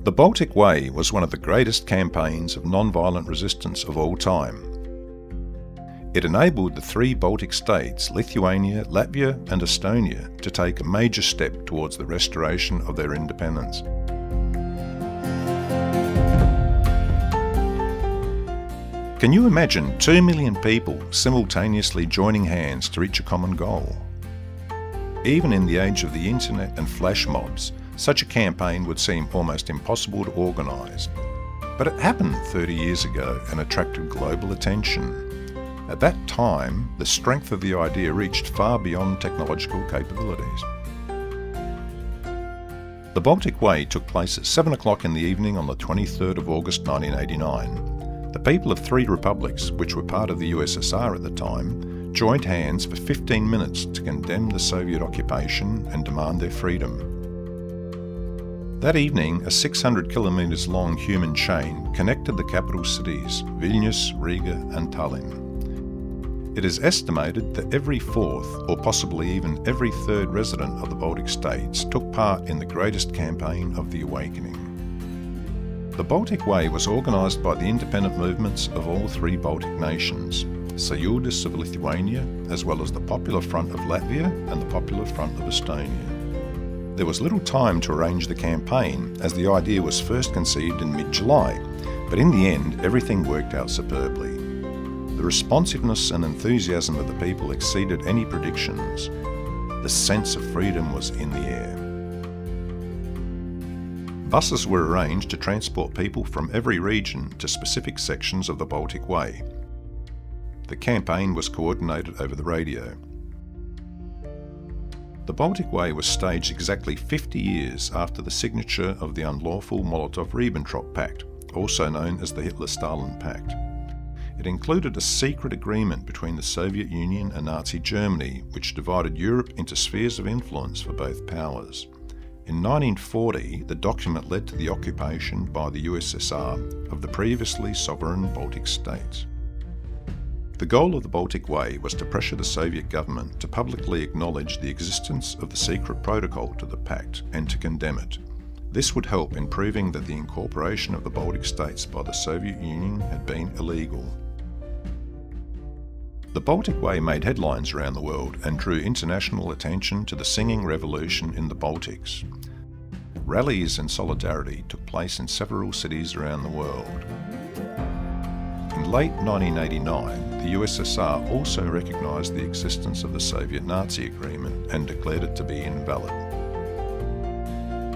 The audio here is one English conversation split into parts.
The Baltic Way was one of the greatest campaigns of non-violent resistance of all time. It enabled the three Baltic states, Lithuania, Latvia and Estonia, to take a major step towards the restoration of their independence. Can you imagine 2 million people simultaneously joining hands to reach a common goal? Even in the age of the internet and flash mobs, such a campaign would seem almost impossible to organise. But it happened 30 years ago and attracted global attention. At that time, the strength of the idea reached far beyond technological capabilities. The Baltic Way took place at 7 o'clock in the evening on the 23rd of August 1989. The people of three republics, which were part of the USSR at the time, joined hands for 15 minutes to condemn the Soviet occupation and demand their freedom. That evening, a 600 kilometres long human chain connected the capital cities, Vilnius, Riga and Tallinn. It is estimated that every fourth, or possibly even every third resident of the Baltic states took part in the greatest campaign of the awakening. The Baltic Way was organised by the independent movements of all three Baltic nations, Sąjūdis of Lithuania, as well as the Popular Front of Latvia and the Popular Front of Estonia. There was little time to arrange the campaign, as the idea was first conceived in mid-July, but in the end everything worked out superbly. The responsiveness and enthusiasm of the people exceeded any predictions. The sense of freedom was in the air. Buses were arranged to transport people from every region to specific sections of the Baltic Way. The campaign was coordinated over the radio. The Baltic Way was staged exactly 50 years after the signature of the unlawful Molotov-Ribbentrop Pact, also known as the Hitler-Stalin Pact. It included a secret agreement between the Soviet Union and Nazi Germany, which divided Europe into spheres of influence for both powers. In 1940, the document led to the occupation by the USSR of the previously sovereign Baltic states. The goal of the Baltic Way was to pressure the Soviet government to publicly acknowledge the existence of the secret protocol to the pact and to condemn it. This would help in proving that the incorporation of the Baltic states by the Soviet Union had been illegal. The Baltic Way made headlines around the world and drew international attention to the singing revolution in the Baltics. Rallies and solidarity took place in several cities around the world. In late 1989, the USSR also recognised the existence of the Soviet-Nazi agreement and declared it to be invalid.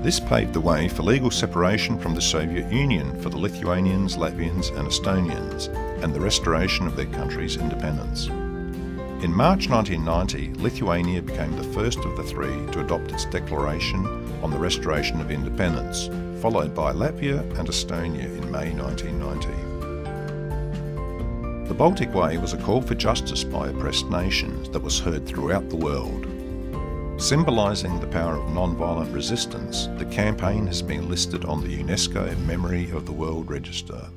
This paved the way for legal separation from the Soviet Union for the Lithuanians, Latvians and Estonians, and the restoration of their country's independence. In March 1990, Lithuania became the first of the three to adopt its declaration on the restoration of independence, followed by Latvia and Estonia in May 1990. The Baltic Way was a call for justice by oppressed nations that was heard throughout the world. Symbolising the power of non-violent resistance, the campaign has been listed on the UNESCO Memory of the World Register.